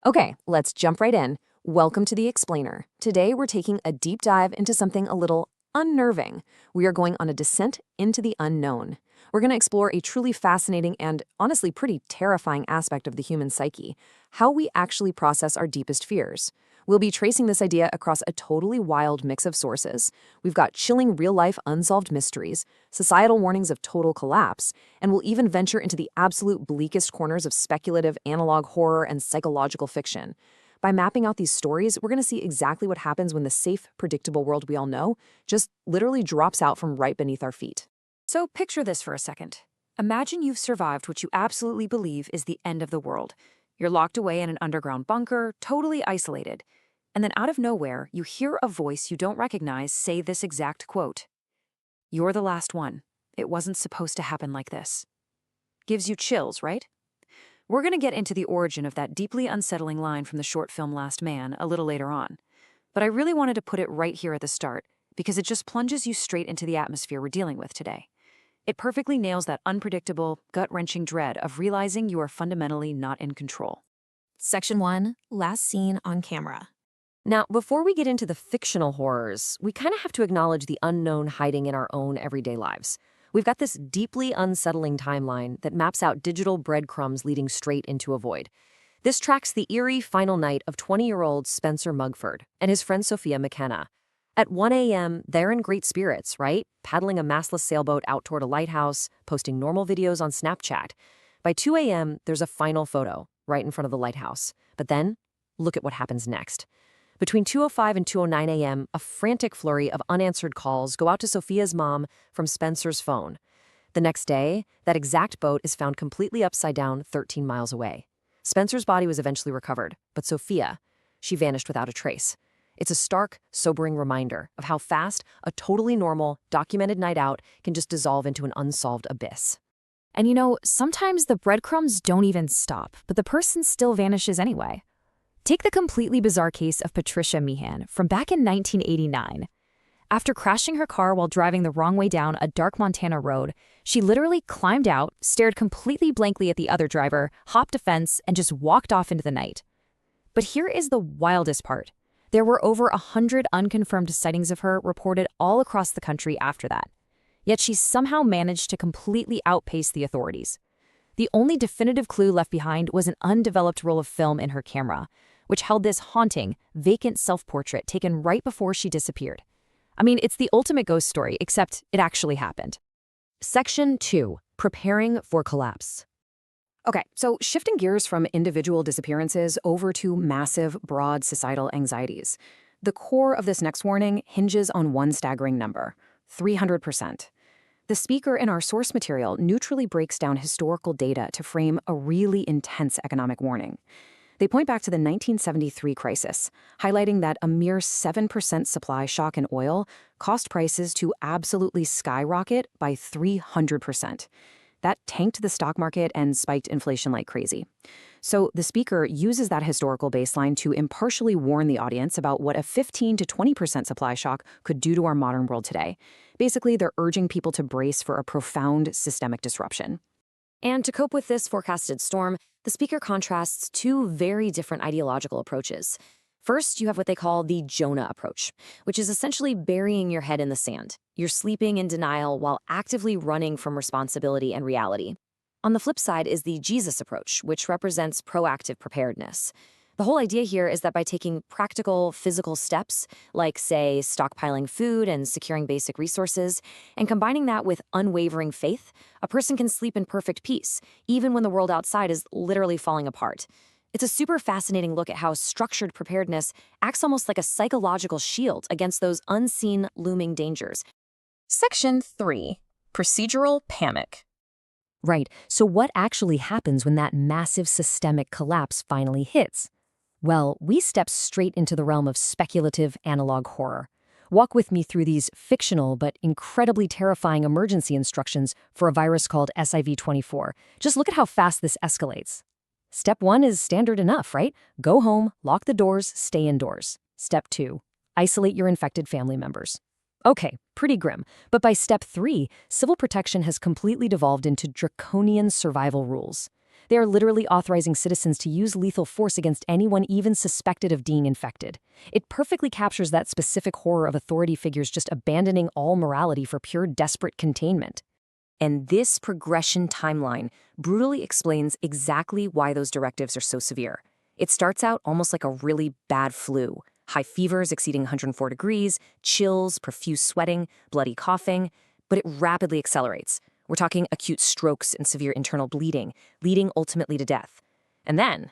Okay, let's jump right in. Welcome to The Explainer. Today we're taking a deep dive into something a little unnerving. We are going on a descent into the unknown. We're going to explore a truly fascinating and honestly pretty terrifying aspect of the human psyche, how we actually process our deepest fears. We'll be tracing this idea across a totally wild mix of sources. We've got chilling real-life unsolved mysteries, societal warnings of total collapse, and we'll even venture into the absolute bleakest corners of speculative analog horror and psychological fiction. By mapping out these stories, we're going to see exactly what happens when the safe, predictable world we all know just literally drops out from right beneath our feet. So picture this for a second. Imagine you've survived what you absolutely believe is the end of the world. You're locked away in an underground bunker, totally isolated. And then out of nowhere, you hear a voice you don't recognize say this exact quote. "You're the last one. It wasn't supposed to happen like this." Gives you chills, right? We're going to get into the origin of that deeply unsettling line from the short film Last Man a little later on. But I really wanted to put it right here at the start because it just plunges you straight into the atmosphere we're dealing with today. It perfectly nails that unpredictable, gut-wrenching dread of realizing you are fundamentally not in control. Section 1, Last Seen on Camera. Now, before we get into the fictional horrors, we kind of have to acknowledge the unknown hiding in our own everyday lives. We've got this deeply unsettling timeline that maps out digital breadcrumbs leading straight into a void. This tracks the eerie final night of 20-year-old Spencer Mugford and his friend Sophia McKenna. At 1 a.m., they're in great spirits, right? Paddling a mastless sailboat out toward a lighthouse, posting normal videos on Snapchat. By 2 a.m., there's a final photo right in front of the lighthouse. But then, look at what happens next. Between 2:05 and 2:09 a.m., a frantic flurry of unanswered calls go out to Sophia's mom from Spencer's phone. The next day, that exact boat is found completely upside down 13 miles away. Spencer's body was eventually recovered, but Sophia, she vanished without a trace. It's a stark, sobering reminder of how fast a totally normal, documented night out can just dissolve into an unsolved abyss. And you know, sometimes the breadcrumbs don't even stop, but the person still vanishes anyway. Take the completely bizarre case of Patricia Meehan from back in 1989. After crashing her car while driving the wrong way down a dark Montana road, she literally climbed out, stared completely blankly at the other driver, hopped a fence, and just walked off into the night. But here is the wildest part. There were over 100 unconfirmed sightings of her reported all across the country after that. Yet she somehow managed to completely outpace the authorities. The only definitive clue left behind was an undeveloped roll of film in her camera, which held this haunting, vacant self-portrait taken right before she disappeared. I mean, it's the ultimate ghost story, except it actually happened. Section 2. Preparing for collapse. Okay, so shifting gears from individual disappearances over to massive, broad societal anxieties. The core of this next warning hinges on one staggering number, 300%. The speaker in our source material neutrally breaks down historical data to frame a really intense economic warning. They point back to the 1973 crisis, highlighting that a mere 7% supply shock in oil caused prices to absolutely skyrocket by 300%. That tanked the stock market and spiked inflation like crazy. So the speaker uses that historical baseline to impartially warn the audience about what a 15 to 20% supply shock could do to our modern world today. Basically, they're urging people to brace for a profound systemic disruption. And to cope with this forecasted storm, the speaker contrasts two very different ideological approaches. First, you have what they call the Jonah approach, which is essentially burying your head in the sand. You're sleeping in denial while actively running from responsibility and reality. On the flip side is the Jesus approach, which represents proactive preparedness. The whole idea here is that by taking practical, physical steps, like, say, stockpiling food and securing basic resources, and combining that with unwavering faith, a person can sleep in perfect peace, even when the world outside is literally falling apart. It's a super fascinating look at how structured preparedness acts almost like a psychological shield against those unseen, looming dangers. Section 3, Procedural Panic. Right, so what actually happens when that massive systemic collapse finally hits? Well, we step straight into the realm of speculative analog horror. Walk with me through these fictional but incredibly terrifying emergency instructions for a virus called SIV-24. Just look at how fast this escalates. Step 1 is standard enough, right? Go home, lock the doors, stay indoors. Step 2, isolate your infected family members. Okay, pretty grim, but by step 3, civil protection has completely devolved into draconian survival rules. They are literally authorizing citizens to use lethal force against anyone even suspected of being infected. It perfectly captures that specific horror of authority figures just abandoning all morality for pure desperate containment. And this progression timeline brutally explains exactly why those directives are so severe. It starts out almost like a really bad flu. High fevers exceeding 104 degrees, chills, profuse sweating, bloody coughing, but it rapidly accelerates. We're talking acute strokes and severe internal bleeding, leading ultimately to death. And then,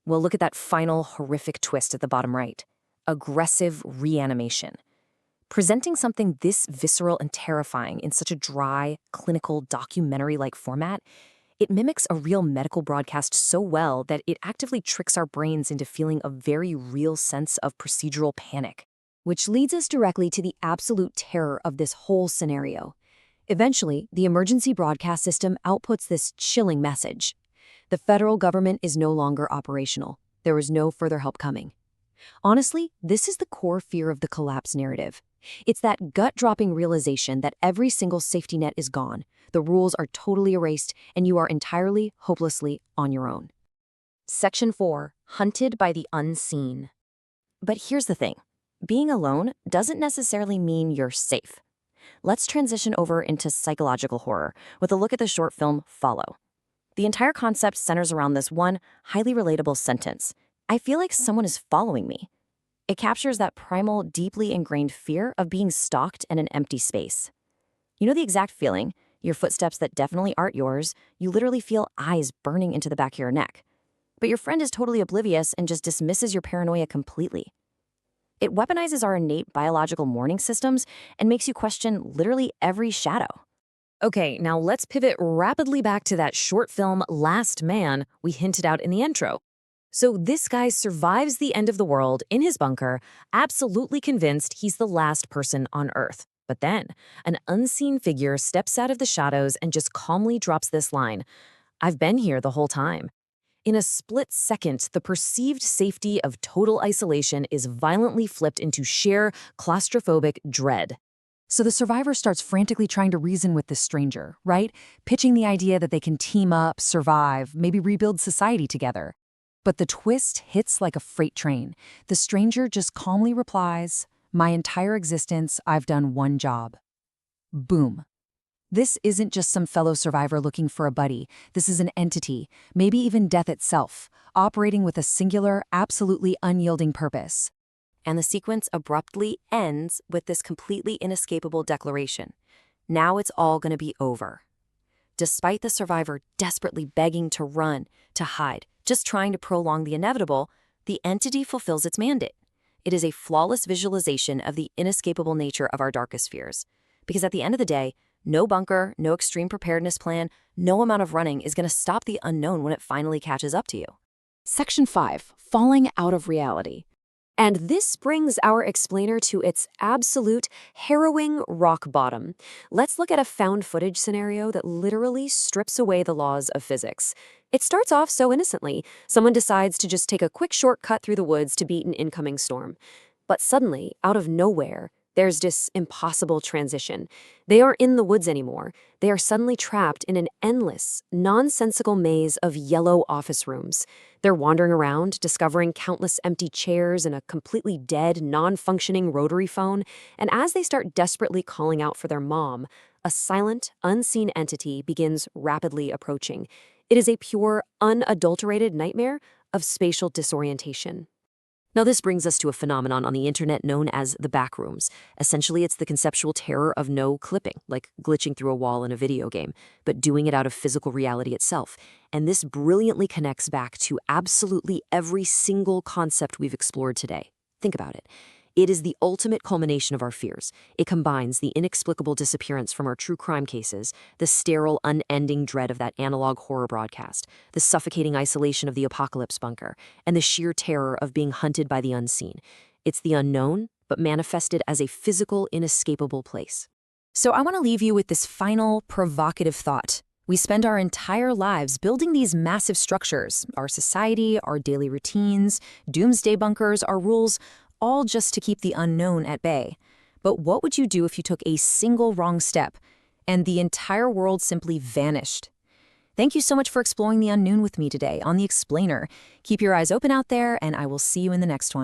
well, look at that final horrific twist at the bottom right. Aggressive reanimation. Presenting something this visceral and terrifying in such a dry, clinical, documentary-like format, it mimics a real medical broadcast so well that it actively tricks our brains into feeling a very real sense of procedural panic. Which leads us directly to the absolute terror of this whole scenario. Eventually, the emergency broadcast system outputs this chilling message. The federal government is no longer operational. There is no further help coming. Honestly, this is the core fear of the collapse narrative. It's that gut-dropping realization that every single safety net is gone, the rules are totally erased, and you are entirely, hopelessly on your own. Section 4. Hunted by the unseen. But here's the thing. Being alone doesn't necessarily mean you're safe. Let's transition over into psychological horror with a look at the short film Follow. The entire concept centers around this one highly relatable sentence. I feel like someone is following me. It captures that primal, deeply ingrained fear of being stalked in an empty space. You know the exact feeling, your footsteps that definitely aren't yours, you literally feel eyes burning into the back of your neck. But your friend is totally oblivious and just dismisses your paranoia completely. It weaponizes our innate biological mourning systems and makes you question literally every shadow. Okay, now let's pivot rapidly back to that short film Last Man we hinted out in the intro. So this guy survives the end of the world in his bunker, absolutely convinced he's the last person on Earth. But then, an unseen figure steps out of the shadows and just calmly drops this line, "I've been here the whole time." In a split second, the perceived safety of total isolation is violently flipped into sheer claustrophobic dread. So the survivor starts frantically trying to reason with this stranger, right? Pitching the idea that they can team up, survive, maybe rebuild society together. But the twist hits like a freight train. The stranger just calmly replies, "My entire existence, I've done one job." Boom. This isn't just some fellow survivor looking for a buddy. This is an entity, maybe even death itself, operating with a singular, absolutely unyielding purpose. And the sequence abruptly ends with this completely inescapable declaration. Now it's all going to be over. Despite the survivor desperately begging to run, to hide, just trying to prolong the inevitable, the entity fulfills its mandate. It is a flawless visualization of the inescapable nature of our darkest fears. Because at the end of the day, no bunker, no extreme preparedness plan, no amount of running is going to stop the unknown when it finally catches up to you. Section 5. Falling out of reality. And this brings our explainer to its absolute, harrowing rock bottom. Let's look at a found footage scenario that literally strips away the laws of physics. It starts off so innocently. Someone decides to just take a quick shortcut through the woods to beat an incoming storm. But suddenly, out of nowhere, there's this impossible transition. They aren't in the woods anymore. They are suddenly trapped in an endless, nonsensical maze of yellow office rooms. They're wandering around, discovering countless empty chairs and a completely dead, non-functioning rotary phone. And as they start desperately calling out for their mom, a silent, unseen entity begins rapidly approaching. It is a pure, unadulterated nightmare of spatial disorientation. Now this brings us to a phenomenon on the internet known as the backrooms. Essentially, it's the conceptual terror of no clipping, like glitching through a wall in a video game, but doing it out of physical reality itself. And this brilliantly connects back to absolutely every single concept we've explored today. Think about it. It is the ultimate culmination of our fears. It combines the inexplicable disappearance from our true crime cases, the sterile, unending dread of that analog horror broadcast, the suffocating isolation of the apocalypse bunker, and the sheer terror of being hunted by the unseen. It's the unknown, but manifested as a physical, inescapable place. So I want to leave you with this final, provocative thought. We spend our entire lives building these massive structures, our society, our daily routines, doomsday bunkers, our rules, all just to keep the unknown at bay. But what would you do if you took a single wrong step and the entire world simply vanished? Thank you so much for exploring the unknown with me today on The Explainer. Keep your eyes open out there, and I will see you in the next one.